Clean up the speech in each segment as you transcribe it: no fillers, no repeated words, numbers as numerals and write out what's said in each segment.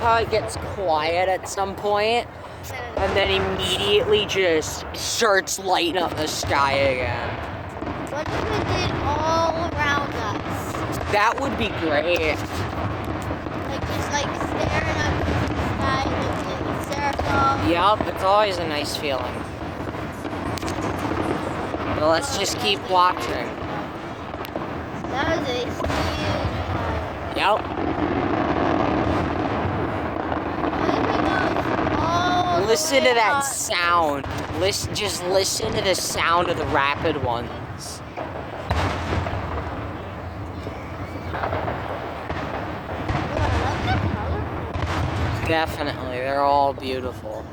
how it gets quiet at some point, and then immediately just starts lighting up the sky again. What if it did all around us? That would be great. Like just like staring up at the sky, looking in the circle. Yup, it's always a nice feeling. But let's just keep watching. That was a huge fire. Yup. Listen to that sound. Just listen to the sound of the rapid ones. Definitely, they're all beautiful.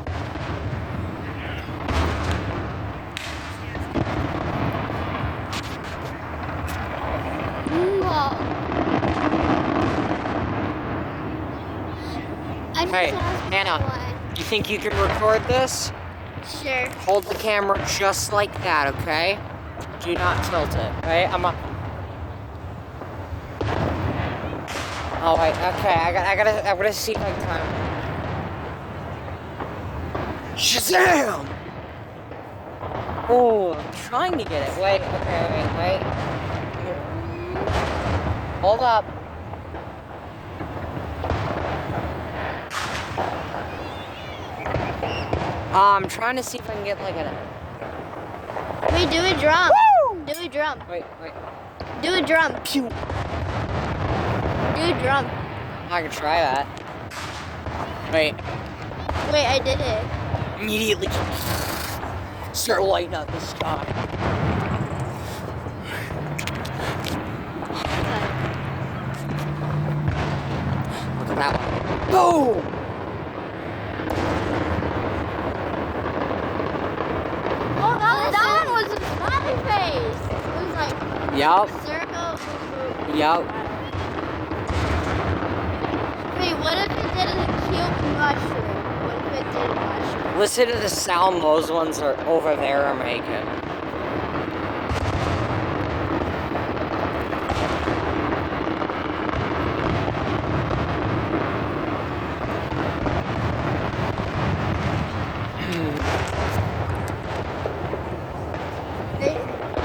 Hey, Hannah, you think you can record this? Sure. Hold the camera just like that, okay? Do not tilt it, right? Oh wait, okay, I gotta see if I can time it. Shazam! Oh, I'm trying to get it. Wait, okay, wait. Hold up. I'm trying to see if I can get like a... Wait, do a drum. Woo! Do a drum. Wait. Do a drum. Pew. Do a drum. I can try that. Wait. Wait, I did it. Immediately start lighting up the sky. Look at that one. Boom! Oh, that one was a smiley face. It was like Yup. circle. Yup. Wait, what if it did a cute mushroom? What if it did a mushroom? Listen to the sound those ones are over there are making.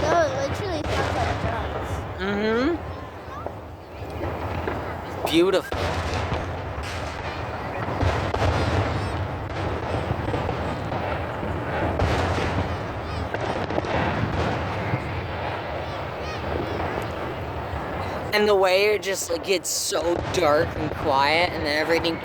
No, it literally sounds like drums. Mm-hmm. Beautiful. And the way it just like gets so dark and quiet and then everything.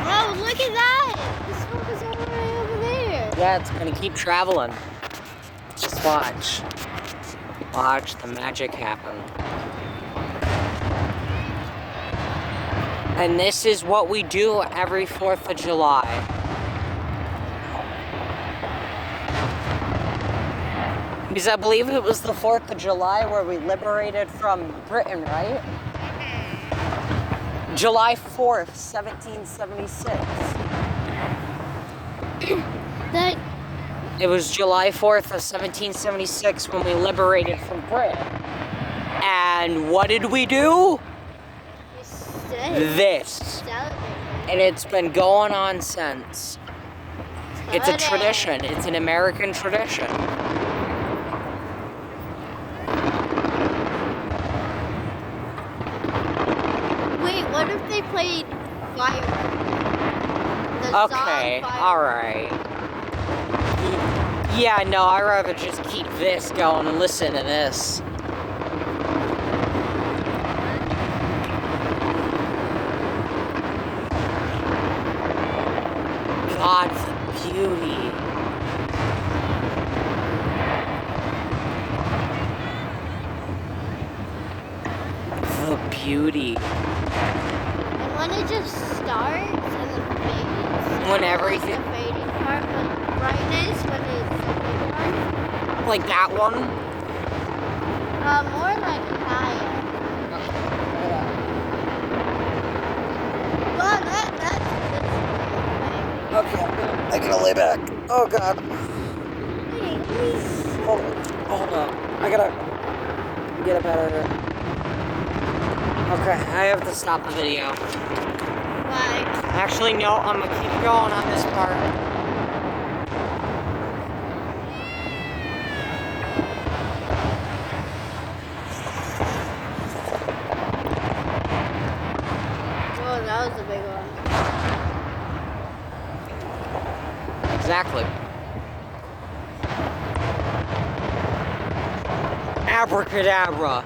Oh, look at that! The smoke is all the way over there. Yeah, it's gonna keep traveling. Just watch. Watch the magic happen. And this is what we do every 4th of July. Because I believe it was the 4th of July where we liberated from Britain, right? July 4th, 1776. It was July 4th of 1776 when we liberated from Britain. And what did we do? This. And it's been going on since. It's a tradition. It's an American tradition. Wait, what if they played fireworks? Okay, alright. Yeah, no, I'd rather just keep this going and listen to this. God, the beauty. The beauty. And when it just starts and then fades. When everything... The fading part, but brightness when it's the big one. Like that one? More like higher. Well, that's Okay, I gotta lay back. Oh God. Wait, please. Hold on. gotta get up out of here. Okay, I have to stop the video. Why? Actually, no, I'm gonna keep going on this part. Oh, that was a big one. Exactly. Abracadabra.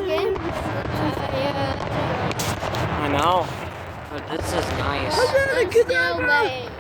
Again? Yeah. I know. But this is nice. I'm still waiting.